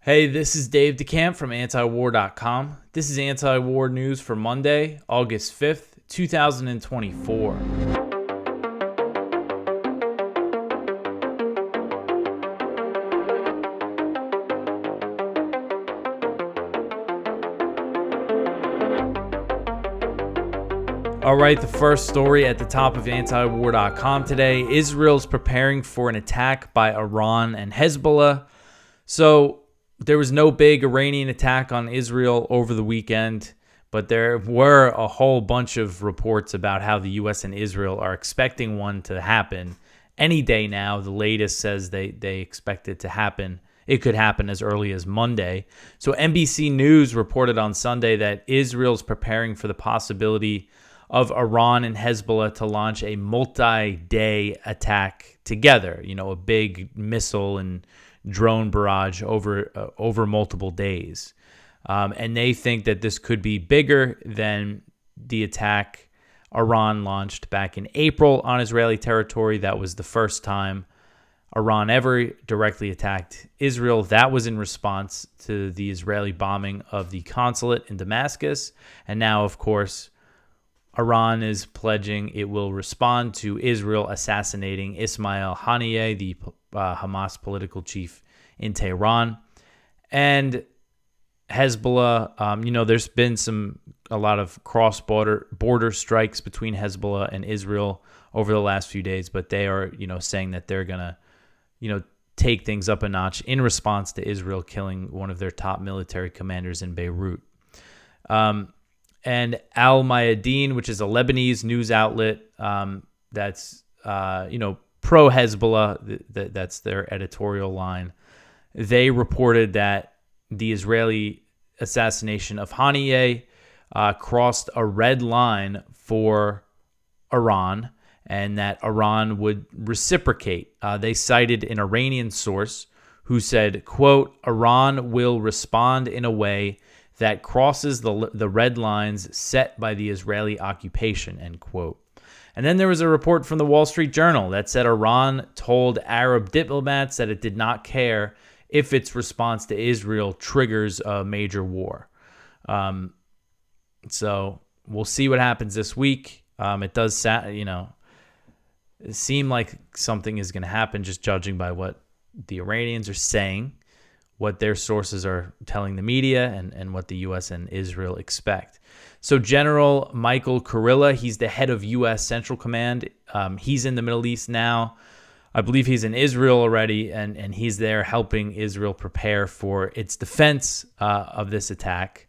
Hey, this is Dave DeCamp from antiwar.com. This is anti-war news for Monday, August 5th, 2024. All right, the first story at the top of antiwar.com today. Israel's preparing for an attack by Iran and Hezbollah. So there was no big Iranian attack on Israel over the weekend, but there were a whole bunch of reports about how the U.S. and Israel are expecting one to happen any day now. The latest says they expect it to happen. It could happen as early as Monday. So NBC News reported on Sunday that Israel's preparing for the possibility of Iran and Hezbollah to launch a multi-day attack together, a big missile and drone barrage over multiple days. And they think that this could be bigger than the attack Iran launched back in April on Israeli territory. That was the first time Iran ever directly attacked Israel. That was in response to the Israeli bombing of the consulate in Damascus. And now, of course, Iran is pledging it will respond to Israel assassinating Ismail Haniyeh, the Hamas political chief in Tehran. And Hezbollah, there's been a lot of border strikes between Hezbollah and Israel over the last few days, but they are, saying that they're going to, take things up a notch in response to Israel killing one of their top military commanders in Beirut. And Al Mayadeen, which is a Lebanese news outlet that's, pro-Hezbollah, that's their editorial line. They reported that the Israeli assassination of Haniyeh crossed a red line for Iran and that Iran would reciprocate. They cited an Iranian source who said, quote, Iran will respond in a way that crosses the red lines set by the Israeli occupation, end quote. And then there was a report from the Wall Street Journal that said Iran told Arab diplomats that it did not care if its response to Israel triggers a major war. So we'll see what happens this week. It does, seem like something is going to happen just judging by what the Iranians are saying, what their sources are telling the media, and what the U.S. and Israel expect. So General Michael Kurilla, he's the head of U.S. Central Command. He's in the Middle East now. I believe he's in Israel already, and he's there helping Israel prepare for its defense of this attack.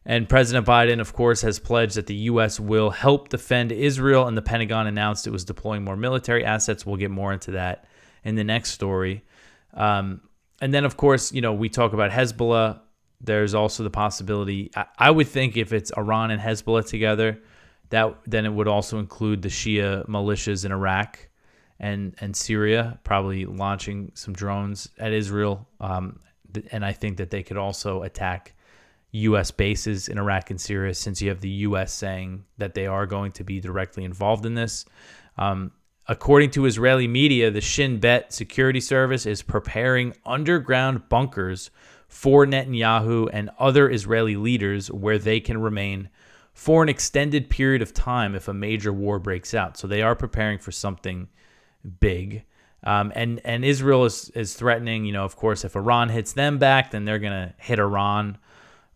And President Biden, of course, has pledged that the U.S. will help defend Israel, and the Pentagon announced it was deploying more military assets. We'll get more into that in the next story. And then, of course, we talk about Hezbollah. There's also the possibility, I would think if it's Iran and Hezbollah together, then it would also include the Shia militias in Iraq and Syria, probably launching some drones at Israel. And I think that they could also attack U.S. bases in Iraq and Syria, since you have the U.S. saying that they are going to be directly involved in this. According to Israeli media, the Shin Bet security service is preparing underground bunkers for Netanyahu and other Israeli leaders where they can remain for an extended period of time if a major war breaks out. So they are preparing for something big. And Israel is threatening, of course, if Iran hits them back, then they're going to hit Iran.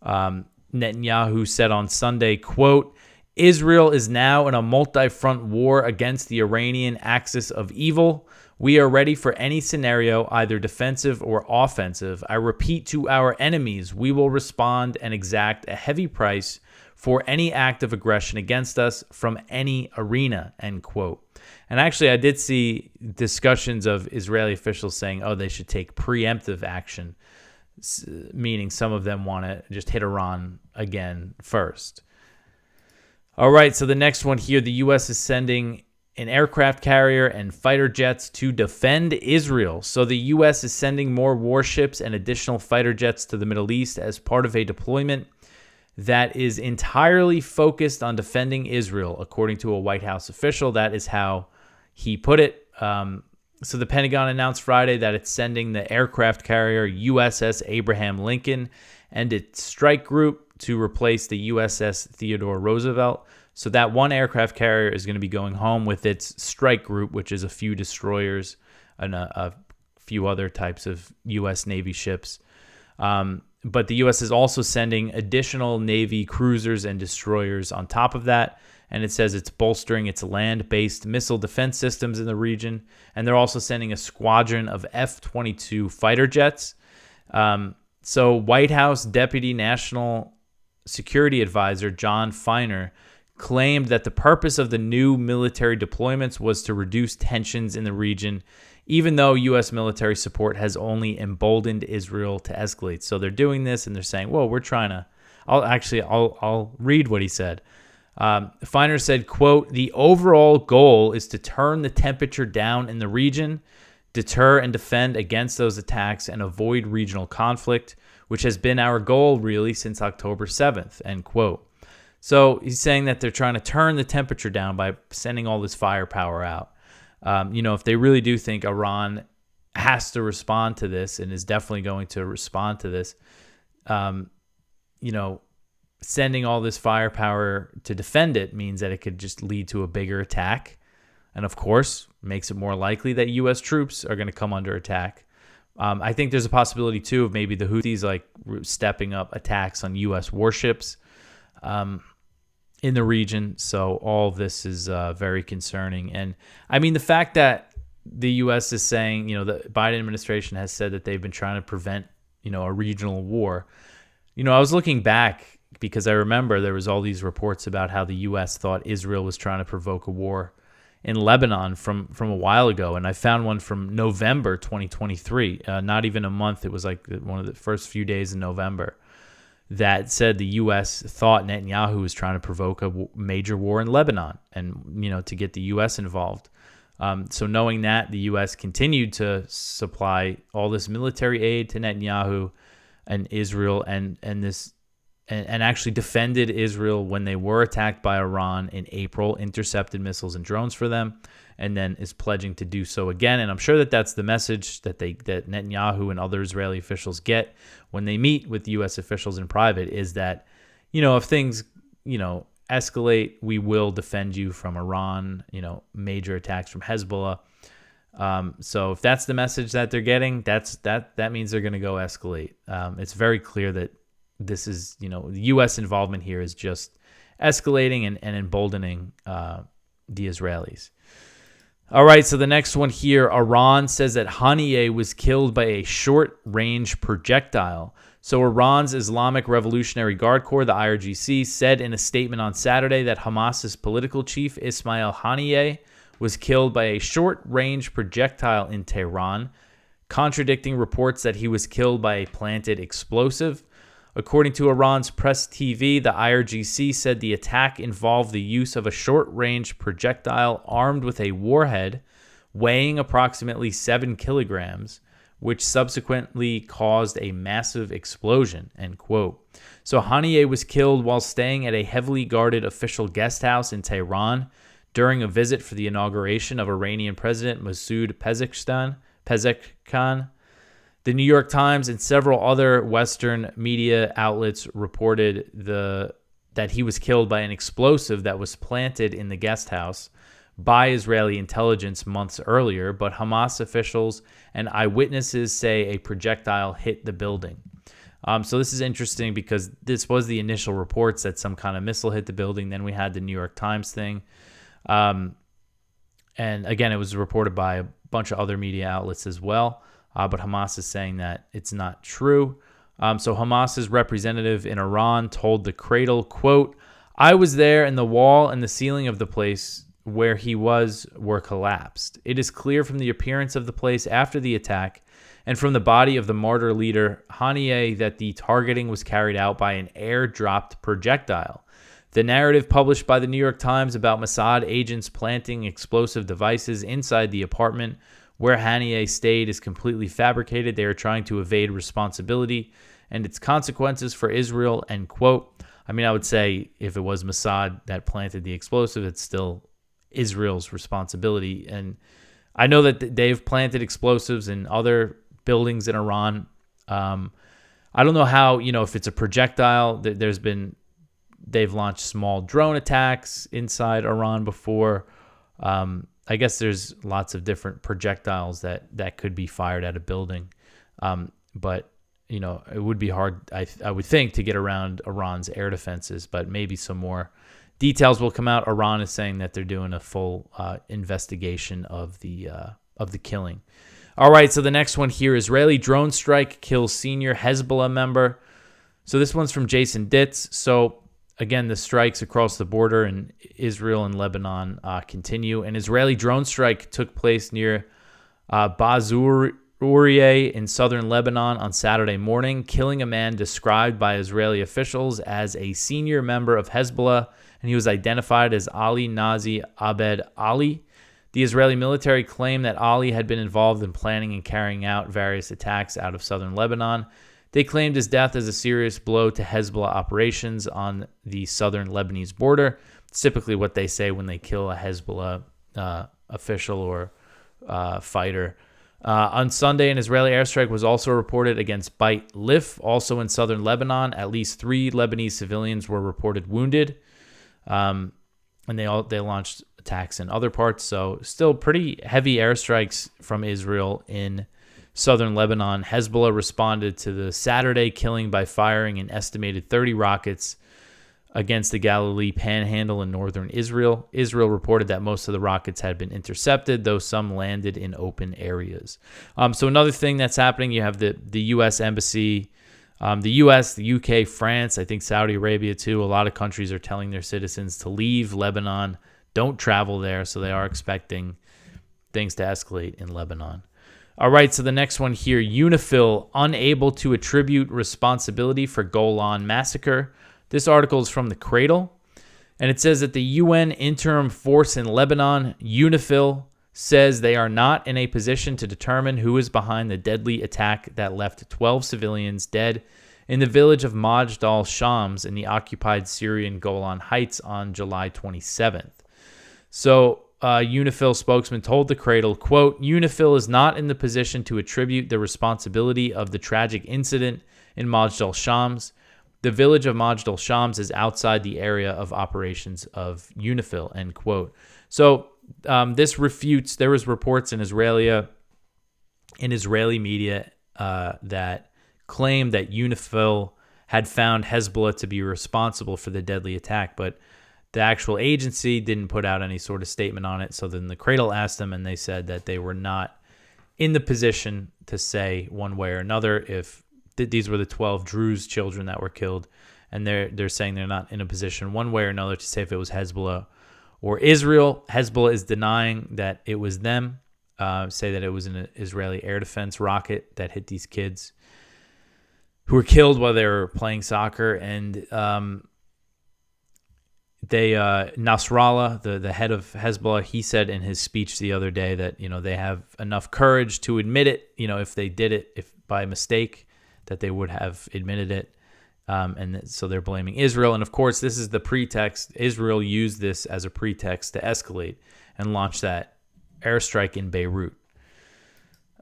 Netanyahu said on Sunday, quote, Israel is now in a multi-front war against the Iranian axis of evil. We are ready for any scenario, either defensive or offensive. I repeat to our enemies, we will respond and exact a heavy price for any act of aggression against us from any arena, end quote. And actually, I did see discussions of Israeli officials saying, they should take preemptive action, meaning some of them want to just hit Iran again first. All right, so the next one here, the U.S. is sending an aircraft carrier and fighter jets to defend Israel. So the U.S. is sending more warships and additional fighter jets to the Middle East as part of a deployment that is entirely focused on defending Israel, according to a White House official. That is how he put it. So the Pentagon announced Friday that it's sending the aircraft carrier USS Abraham Lincoln and its strike group to replace the USS Theodore Roosevelt. So that one aircraft carrier is going to be going home with its strike group, which is a few destroyers and a few other types of U.S. Navy ships. But the U.S. is also sending additional Navy cruisers and destroyers on top of that. And it says it's bolstering its land-based missile defense systems in the region. And they're also sending a squadron of F-22 fighter jets. So White House Deputy National Security Advisor John Feiner claimed that the purpose of the new military deployments was to reduce tensions in the region, even though U.S. military support has only emboldened Israel to escalate. So they're doing this and they're saying, well, we're trying to... I'll read what he said. Feiner said, quote, "The overall goal is to turn the temperature down in the region, deter and defend against those attacks, and avoid regional conflict, which has been our goal really since October 7th, end quote. So he's saying that they're trying to turn the temperature down by sending all this firepower out. If they really do think Iran has to respond to this and is definitely going to respond to this, sending all this firepower to defend it means that it could just lead to a bigger attack. And of course, makes it more likely that U.S. troops are going to come under attack. I think there's a possibility, too, of maybe the Houthis stepping up attacks on U.S. warships in the region. So all of this is very concerning. And I mean, the fact that the U.S. is saying, the Biden administration has said that they've been trying to prevent, a regional war. I was looking back because I remember there was all these reports about how the U.S. thought Israel was trying to provoke a war in Lebanon from a while ago. And I found one from November 2023, not even a month. It was like one of the first few days in November that said the U.S. thought Netanyahu was trying to provoke a major war in Lebanon and, to get the U.S. involved. So knowing that, the U.S. continued to supply all this military aid to Netanyahu and Israel and actually defended Israel when they were attacked by Iran in April, intercepted missiles and drones for them, and then is pledging to do so again. And I'm sure that that's the message that Netanyahu and other Israeli officials get when they meet with U.S. officials in private, is that, if things, escalate, we will defend you from Iran, major attacks from Hezbollah. So if that's the message that they're getting, that means they're going to go escalate. It's very clear that this is, the U.S. involvement here is just escalating and emboldening the Israelis. All right, so the next one here, Iran says that Haniyeh was killed by a short-range projectile. So Iran's Islamic Revolutionary Guard Corps, the IRGC, said in a statement on Saturday that Hamas's political chief, Ismail Haniyeh, was killed by a short-range projectile in Tehran, contradicting reports that he was killed by a planted explosive. According to Iran's press TV, the IRGC said the attack involved the use of a short-range projectile armed with a warhead weighing approximately 7 kilograms, which subsequently caused a massive explosion, end quote. So Haniyeh was killed while staying at a heavily guarded official guest house in Tehran during a visit for the inauguration of Iranian President Masoud Pezeshkian. The New York Times and several other Western media outlets reported that he was killed by an explosive that was planted in the guest house by Israeli intelligence months earlier, but Hamas officials and eyewitnesses say a projectile hit the building. So this is interesting because this was the initial reports that some kind of missile hit the building. Then we had the New York Times thing. And again, it was reported by a bunch of other media outlets as well. But Hamas is saying that it's not true. So Hamas's representative in Iran told the Cradle, quote, "I was there and the wall and the ceiling of the place where he were collapsed. It is clear from the appearance of the place after the attack and from the body of the martyr leader Haniyeh that the targeting was carried out by an air-dropped projectile. The narrative published by the New York Times about Mossad agents planting explosive devices inside the apartment where Haniyeh stayed is completely fabricated. They are trying to evade responsibility and its consequences for Israel," end quote. I mean, I would say if it was Mossad that planted the explosive, it's still Israel's responsibility. And I know that they've planted explosives in other buildings in Iran. I don't know how, if it's a projectile. They've launched small drone attacks inside Iran before. I guess there's lots of different projectiles that could be fired at a building. But, it would be hard, I would think, to get around Iran's air defenses, but maybe some more details will come out. Iran is saying that they're doing a full investigation of the killing. All right, so the next one here, Israeli drone strike kills senior Hezbollah member. So this one's from Jason Ditz. So again, the strikes across the border in Israel and Lebanon continue. An Israeli drone strike took place near Bazourieh in southern Lebanon on Saturday morning, killing a man described by Israeli officials as a senior member of Hezbollah, and he was identified as Ali Nazi Abed Ali. The Israeli military claimed that Ali had been involved in planning and carrying out various attacks out of southern Lebanon. They claimed his death as a serious blow to Hezbollah operations on the southern Lebanese border. It's typically what they say when they kill a Hezbollah official or fighter. On Sunday, an Israeli airstrike was also reported against Beit Lif, also in southern Lebanon. At least 3 Lebanese civilians were reported wounded, and they launched attacks in other parts. So still pretty heavy airstrikes from Israel in southern Lebanon. Hezbollah responded to the Saturday killing by firing an estimated 30 rockets against the Galilee Panhandle in northern Israel. Israel reported that most of the rockets had been intercepted, though some landed in open areas. So another thing that's happening, you have the U.S. Embassy, the U.S., the U.K., France, I think Saudi Arabia too. A lot of countries are telling their citizens to leave Lebanon, don't travel there, so they are expecting things to escalate in Lebanon. All right, so the next one here, UNIFIL unable to attribute responsibility for Golan massacre. This article is from The Cradle, and it says that the UN interim force in Lebanon, UNIFIL, says they are not in a position to determine who is behind the deadly attack that left 12 civilians dead in the village of Majd al-Shams in the occupied Syrian Golan Heights on July 27th. So UNIFIL spokesman told The Cradle, quote, UNIFIL is not in the position to attribute the responsibility of the tragic incident in Majd al-Shams. The village of Majd al-Shams is outside the area of operations of UNIFIL, end quote. So this refutes, there was reports in Israeli media that claimed that UNIFIL had found Hezbollah to be responsible for the deadly attack, but the actual agency didn't put out any sort of statement on it. So then the Cradle asked them, and they said that they were not in the position to say one way or another if these were the 12 Druze children that were killed, and they're saying they're not in a position one way or another to say if it was Hezbollah or Israel. Hezbollah is denying that it was them, say that it was an Israeli air defense rocket that hit these kids who were killed while they were playing soccer. And Nasrallah, the head of Hezbollah, he said in his speech the other day that, they have enough courage to admit it, if they did it, if by mistake, that they would have admitted it. So they're blaming Israel. And of course, this is the pretext. Israel used this as a pretext to escalate and launch that airstrike in Beirut.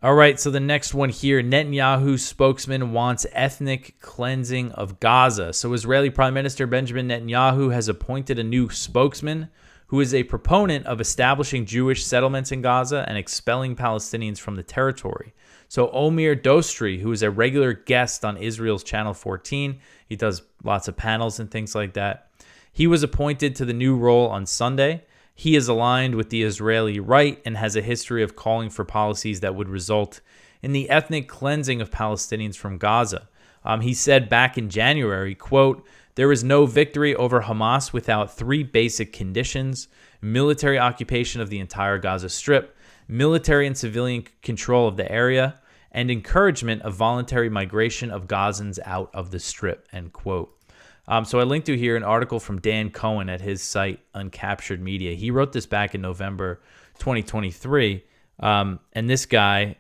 All right, so the next one here, Netanyahu's spokesman wants ethnic cleansing of Gaza. So Israeli Prime Minister Benjamin Netanyahu has appointed a new spokesman who is a proponent of establishing Jewish settlements in Gaza and expelling Palestinians from the territory. So Omer Dostri, who is a regular guest on Israel's Channel 14, he does lots of panels and things like that. He was appointed to the new role on Sunday. He is aligned with the Israeli right and has a history of calling for policies that would result in the ethnic cleansing of Palestinians from Gaza. He said back in January, quote, there is no victory over Hamas without 3 basic conditions: military occupation of the entire Gaza Strip, military and civilian control of the area, and encouragement of voluntary migration of Gazans out of the Strip, end quote. So I linked to here an article from Dan Cohen at his site, Uncaptured Media. He wrote this back in November 2023, and this guy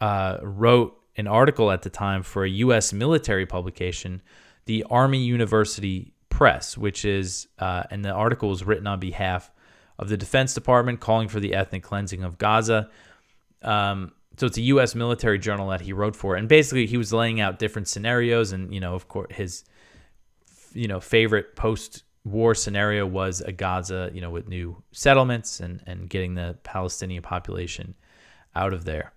wrote an article at the time for a U.S. military publication, the Army University Press, which is, and the article was written on behalf of the Defense Department, calling for the ethnic cleansing of Gaza. So it's a U.S. military journal that he wrote for. And basically, he was laying out different scenarios. And, of course, his, favorite post-war scenario was a Gaza, with new settlements and getting the Palestinian population out of there.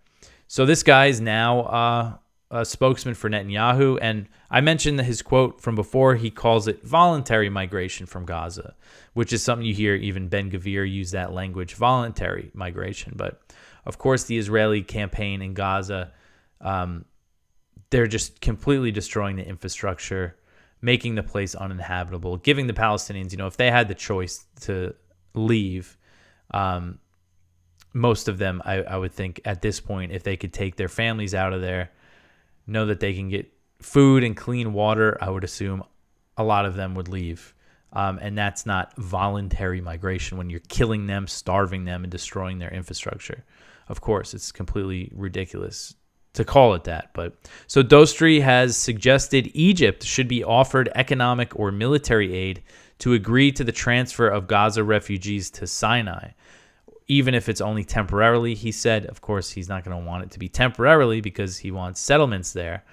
So this guy is now a spokesman for Netanyahu. And I mentioned his quote from before. He calls it voluntary migration from Gaza, which is something you hear even Ben-Gvir use that language, voluntary migration. But of course, the Israeli campaign in Gaza, they're just completely destroying the infrastructure, making the place uninhabitable, giving the Palestinians, if they had the choice to leave, most of them, I would think at this point, if they could take their families out of there, know that they can get food and clean water, I would assume a lot of them would leave. And that's not voluntary migration when you're killing them, starving them, and destroying their infrastructure. Of course, it's completely ridiculous to call it that. But so Dostri has suggested Egypt should be offered economic or military aid to agree to the transfer of Gaza refugees to Sinai, even if it's only temporarily. He said, of course, he's not going to want it to be temporarily because he wants settlements there.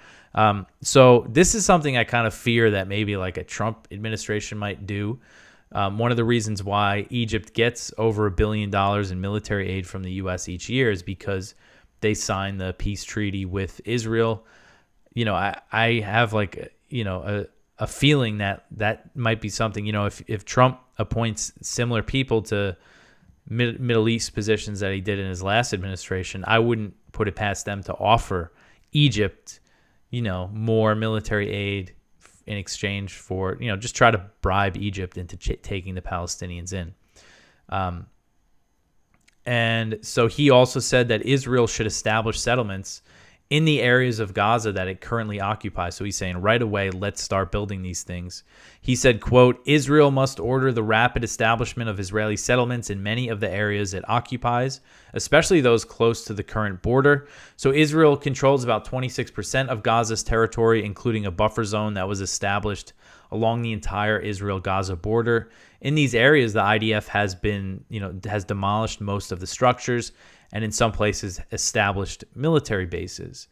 So this is something I kind of fear that maybe like a Trump administration might do. One of the reasons why Egypt gets over $1 billion in military aid from the U.S. each year is because they signed the peace treaty with Israel. I have like, a feeling that might be something, if Trump appoints similar people to Middle East positions that he did in his last administration, I wouldn't put it past them to offer Egypt, more military aid in exchange for, just try to bribe Egypt into taking the Palestinians in. And so he also said that Israel should establish settlements in the areas of Gaza that it currently occupies. So he's saying right away, let's start building these things. He said, quote, Israel must order the rapid establishment of Israeli settlements in many of the areas it occupies, especially those close to the current border. So Israel controls about 26% of Gaza's territory, including a buffer zone that was established along the entire Israel-Gaza border. In these areas, the IDF has demolished most of the structures and in some places established military bases.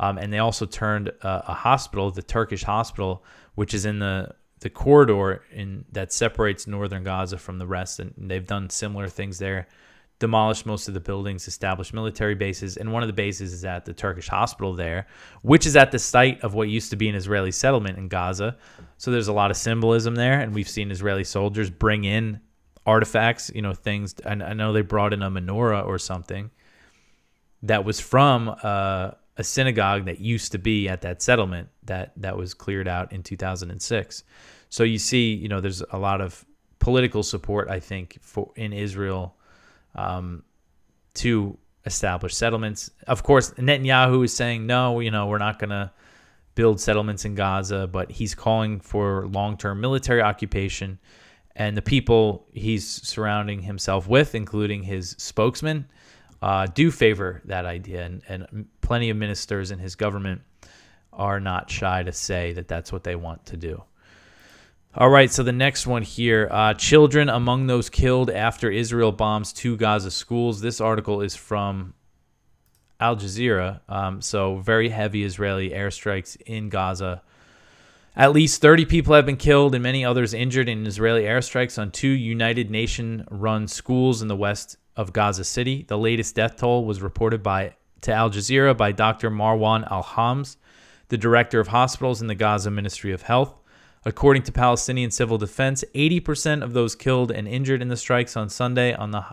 And they also turned a hospital, the Turkish hospital, which is in the corridor that separates northern Gaza from the rest. And they've done similar things there, demolished most of the buildings, established military bases. And one of the bases is at the Turkish hospital there, which is at the site of what used to be an Israeli settlement in Gaza. So there's a lot of symbolism there. And we've seen Israeli soldiers bring in artifacts, things. And I know they brought in a menorah or something that was from a synagogue that used to be at that settlement that was cleared out in 2006. So you see, there's a lot of political support, I think, in Israel to establish settlements. Of course, Netanyahu is saying, no, we're not going to build settlements in Gaza, but he's calling for long-term military occupation. And the people he's surrounding himself with, including his spokesman, do favor that idea. And plenty of ministers in his government are not shy to say that that's what they want to do. All right, so the next one here, children among those killed after Israel bombs 2 Gaza schools. This article is from Al Jazeera. So very heavy Israeli airstrikes in Gaza. At least 30 people have been killed and many others injured in Israeli airstrikes on 2 United Nations-run schools in the west of Gaza City. The latest death toll was reported to Al Jazeera by Dr. Marwan Al-Hams, the director of hospitals in the Gaza Ministry of Health. According to Palestinian Civil Defense, 80% of those killed and injured in the strikes on Sunday on the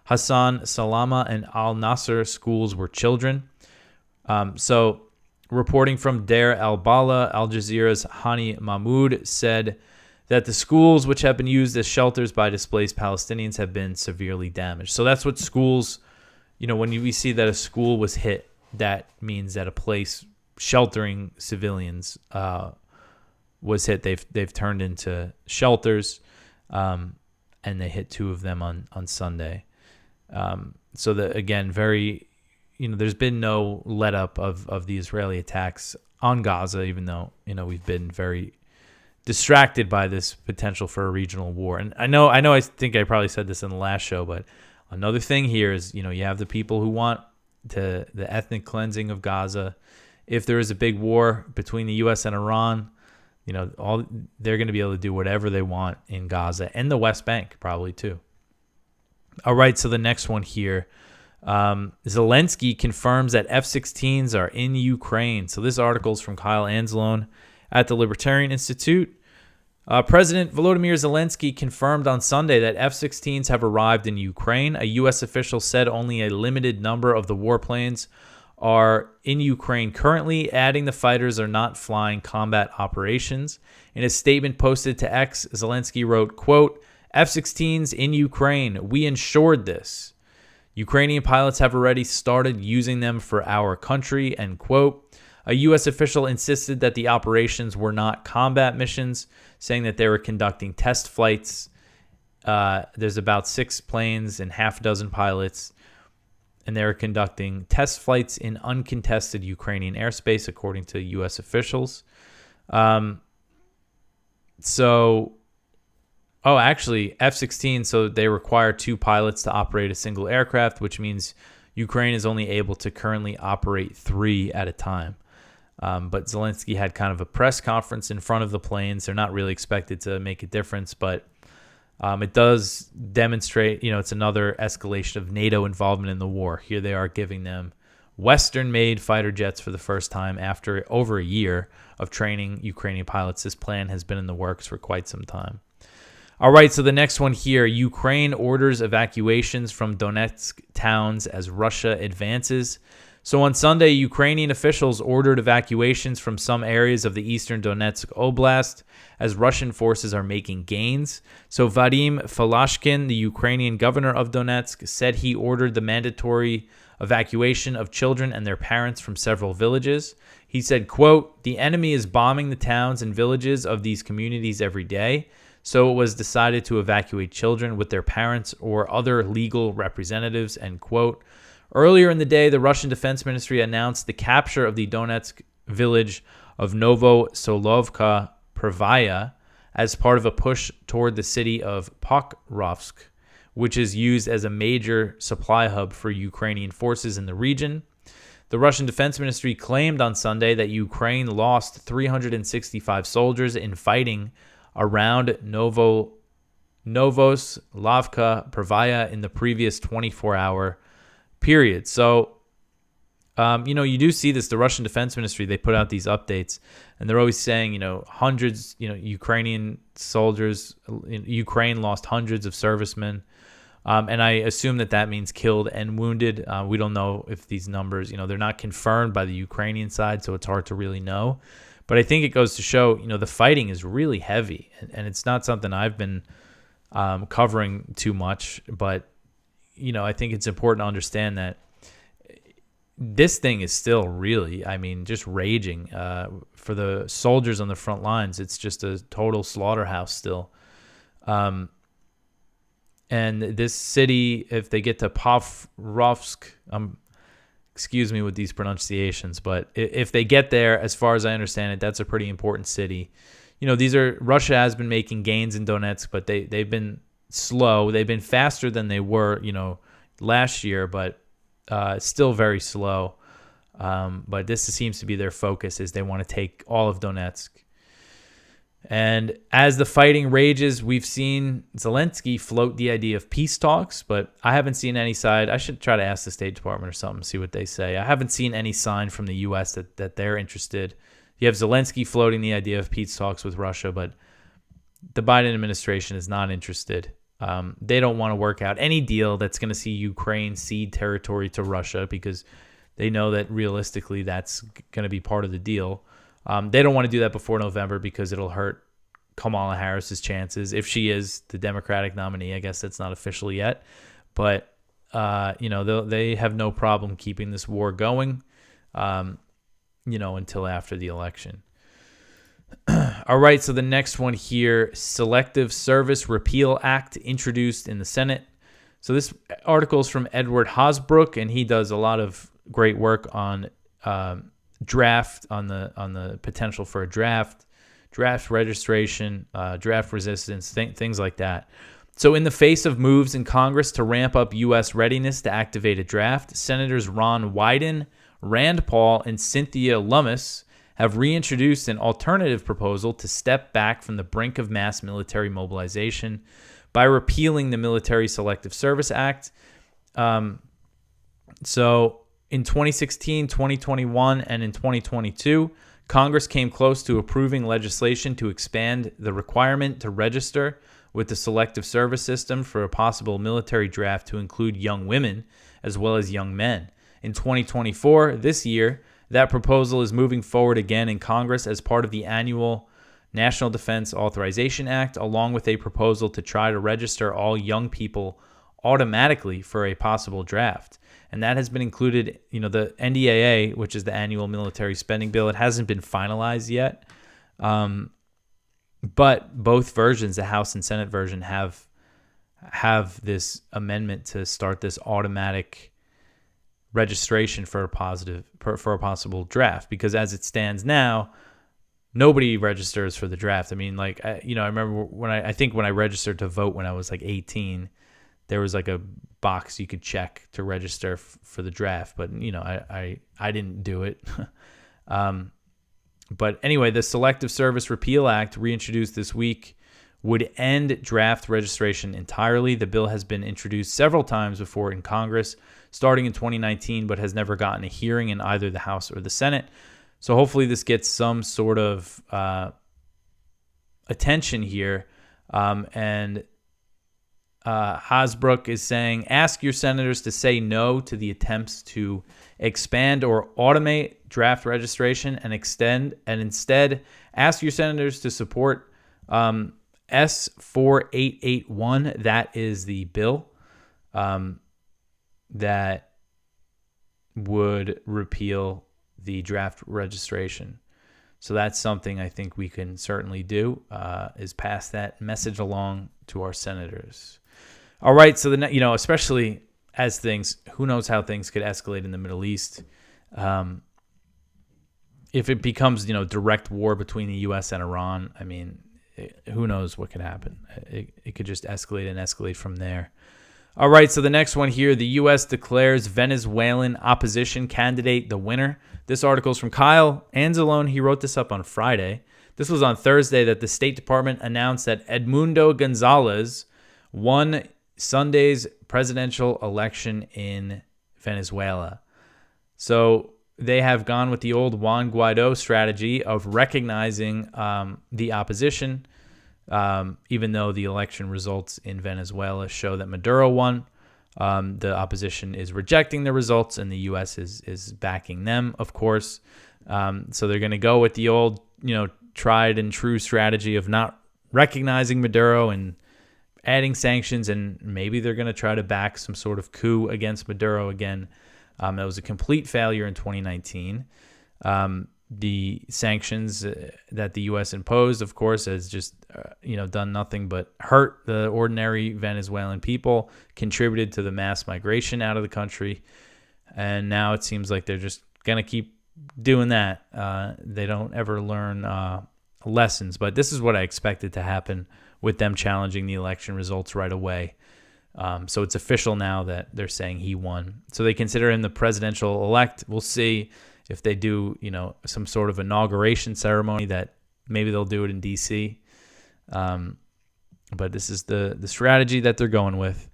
Hassan Salama and Al-Nasser schools were children. So reporting from Deir al-Bala, Al Jazeera's Hani Mahmoud said that the schools, which have been used as shelters by displaced Palestinians, have been severely damaged. So that's what schools, when we see that a school was hit, that means that a place sheltering civilians was hit. They've turned into shelters, and they hit 2 of them on Sunday. So again, very, there's been no let up of the Israeli attacks on Gaza, even though, we've been very distracted by this potential for a regional war. And I think I probably said this in the last show, but another thing here is, you have the people who want the ethnic cleansing of Gaza. If there is a big war between the U.S. and Iran, they're going to be able to do whatever they want in Gaza and the West Bank probably too. All right, so the next one here. Zelensky confirms that F-16s are in Ukraine. So this article is from Kyle Anzalone at the Libertarian Institute. President Volodymyr Zelensky confirmed on Sunday that F-16s have arrived in Ukraine. A U.S. official said only a limited number of the warplanes are in Ukraine currently, adding the fighters are not flying combat operations. In a statement posted to X, Zelensky wrote, quote, F-16s in Ukraine. We ensured this. Ukrainian pilots have already started using them for our country, end quote. A U.S. official insisted that the operations were not combat missions, saying that they were conducting test flights. There's about 6 planes and half a dozen pilots, and they were conducting test flights in uncontested Ukrainian airspace, according to U.S. officials. Actually, F-16, so they require 2 pilots to operate a single aircraft, which means Ukraine is only able to currently operate 3 at a time. But Zelensky had kind of a press conference in front of the planes. They're not really expected to make a difference, but it does demonstrate, it's another escalation of NATO involvement in the war. Here they are giving them Western-made fighter jets for the first time after over a year of training Ukrainian pilots. This plan has been in the works for quite some time. All right, so the next one here, Ukraine orders evacuations from Donetsk towns as Russia advances. So on Sunday, Ukrainian officials ordered evacuations from some areas of the eastern Donetsk Oblast as Russian forces are making gains. So Vadim Falashkin, the Ukrainian governor of Donetsk, said he ordered the mandatory evacuation of children and their parents from several villages. He said, quote, the enemy is bombing the towns and villages of these communities every day. So it was decided to evacuate children with their parents or other legal representatives, end quote. Earlier in the day, the Russian Defense Ministry announced the capture of the Donetsk village of Novosolovka Prvaya as part of a push toward the city of Pokrovsk, which is used as a major supply hub for Ukrainian forces in the region. The Russian Defense Ministry claimed on Sunday that Ukraine lost 365 soldiers in fighting around Novoslavka Prvaya in the previous 24-hour period. So, you do see this. The Russian Defense Ministry, they put out these updates, and they're always saying, hundreds, Ukrainian soldiers, Ukraine lost hundreds of servicemen. And I assume that means killed and wounded. We don't know if these numbers, they're not confirmed by the Ukrainian side, so it's hard to really know. But I think it goes to show, the fighting is really heavy, and it's not something I've been covering too much. But, I think it's important to understand that this thing is still really, just raging. For the soldiers on the front lines, it's just a total slaughterhouse still. And this city, if they get to Pokrovsk, excuse me with these pronunciations, but if they get there, as far as I understand it, that's a pretty important city. Russia has been making gains in Donetsk, but they've been slow. They've been faster than they were, last year, but still very slow. But this seems to be their focus, is they want to take all of Donetsk. And as the fighting rages, we've seen Zelensky float the idea of peace talks, but I haven't seen any side. I should try to ask the State Department or something, see what they say. I haven't seen any sign from the U.S. that they're interested. You have Zelensky floating the idea of peace talks with Russia, but the Biden administration is not interested. They don't want to work out any deal that's going to see Ukraine cede territory to Russia, because they know that realistically that's going to be part of the deal. They don't want to do that before November because it'll hurt Kamala Harris's chances if she is the Democratic nominee. I guess that's not official yet, but they have no problem keeping this war going, until after the election. All right, so the next one here, Selective Service Repeal Act introduced in the Senate. So this article is from Edward Hosbrook, and he does a lot of great work on draft, on the potential for a draft, draft registration, draft resistance, things like that. So in the face of moves in Congress to ramp up U.S. readiness to activate a draft, Senators Ron Wyden, Rand Paul, and Cynthia Lummis have reintroduced an alternative proposal to step back from the brink of mass military mobilization by repealing the Military Selective Service Act. So in 2016, 2021, and in 2022, Congress came close to approving legislation to expand the requirement to register with the Selective Service System for a possible military draft to include young women as well as young men. In 2024, this year, that proposal is moving forward again in Congress as part of the annual National Defense Authorization Act, along with a proposal to try to register all young people automatically for a possible draft. And that has been included, the NDAA, which is the annual military spending bill. It hasn't been finalized yet. But both versions, the House and Senate version, have this amendment to start this automatic registration for a possible draft. Because as it stands now, nobody registers for the draft. I mean, I remember when I registered to vote when I was 18, there was a box you could check to register for the draft, but I didn't do it. But anyway, the Selective Service Repeal Act, reintroduced this week, would end draft registration entirely. The bill has been introduced several times before in Congress, starting in 2019, but has never gotten a hearing in either the House or the Senate. So hopefully this gets some sort of attention here. And Hasbrook is saying, ask your senators to say no to the attempts to expand or automate draft registration and instead ask your senators to support S4881. That is the bill that would repeal the draft registration. So that's something I think we can certainly do, is pass that message along to our senators. All right, so especially as who knows how things could escalate in the Middle East. If it becomes, direct war between the U.S. and Iran, I mean, who knows what could happen. It could just escalate from there. All right, so the next one here, the U.S. declares Venezuelan opposition candidate the winner. This article is from Kyle Anzalone. He wrote this up on Friday. This was on Thursday that the State Department announced that Edmundo Gonzalez won Sunday's presidential election in Venezuela. So they have gone with the old Juan Guaido strategy of recognizing the opposition, even though the election results in Venezuela show that Maduro won. The opposition is rejecting the results, and the U.S. is backing them, of course. So they're going to go with the old, tried and true strategy of not recognizing Maduro and adding sanctions, and maybe they're going to try to back some sort of coup against Maduro again. It was a complete failure in 2019. The sanctions that the U.S. imposed, of course, has just done nothing but hurt the ordinary Venezuelan people, contributed to the mass migration out of the country, and now it seems like they're just going to keep doing that. They don't ever learn lessons, but this is what I expected to happen with them challenging the election results right away. So it's official now that they're saying he won. So they consider him the presidential elect. We'll see if they do, some sort of inauguration ceremony. That maybe they'll do it in D.C. But this is the strategy that they're going with.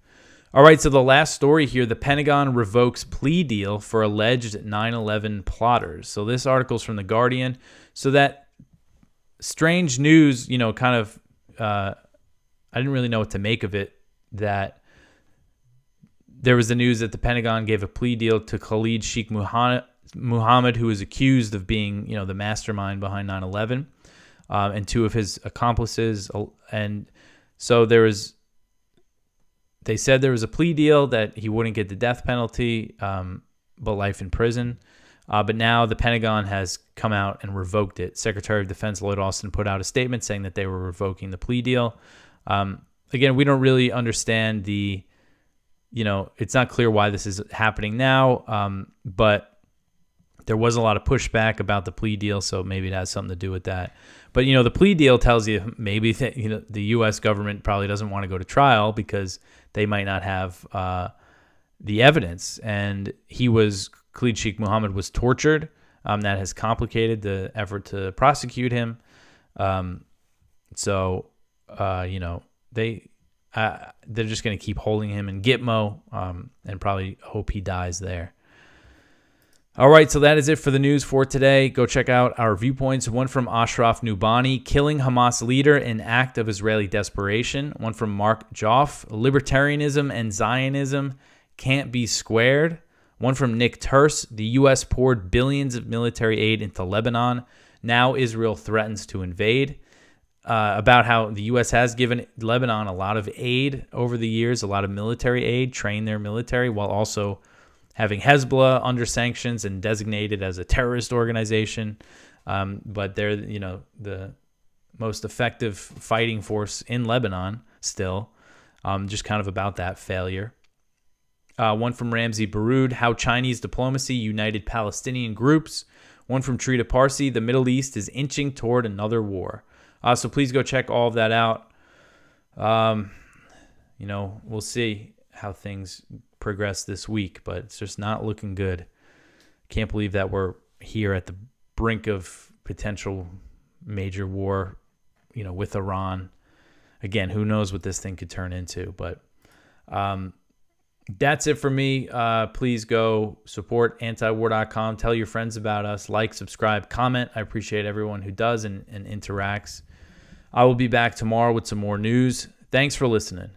All right, so the last story here, the Pentagon revokes plea deal for alleged 9/11 plotters. So this article is from The Guardian. So that strange news, I didn't really know what to make of it, that there was the news that the Pentagon gave a plea deal to Khalid Sheikh Mohammed, who is accused of being, the mastermind behind 9/11, and two of his accomplices. And so they said there was a plea deal that he wouldn't get the death penalty, but life in prison. But now the Pentagon has come out and revoked it. Secretary of Defense Lloyd Austin put out a statement saying that they were revoking the plea deal. Again, we don't really understand it's not clear why this is happening now, but there was a lot of pushback about the plea deal, so maybe it has something to do with that. But, the plea deal tells you maybe that, the U.S. government probably doesn't want to go to trial because they might not have the evidence. And Khalid Sheikh Mohammed was tortured. That has complicated the effort to prosecute him. They're just going to keep holding him in Gitmo and probably hope he dies there. All right, so that is it for the news for today. Go check out our viewpoints. One from Ashraf Nubani, killing Hamas leader in act of Israeli desperation. One from Mark Joff, libertarianism and Zionism can't be squared. One from Nick Terse, the U.S. poured billions of military aid into Lebanon. Now Israel threatens to invade. About how the U.S. has given Lebanon a lot of aid over the years, a lot of military aid, trained their military, while also having Hezbollah under sanctions and designated as a terrorist organization. But they're, the most effective fighting force in Lebanon still. Just kind of about that failure. One from Ramzi Baroud, how Chinese diplomacy united Palestinian groups. One from Trita Parsi, the Middle East is inching toward another war. So please go check all of that out. We'll see how things progress this week, but it's just not looking good. Can't believe that we're here at the brink of potential major war, with Iran. Again, who knows what this thing could turn into, but that's it for me. Please go support antiwar.com. Tell your friends about us. Like, subscribe, comment. I appreciate everyone who does and interacts. I will be back tomorrow with some more news. Thanks for listening.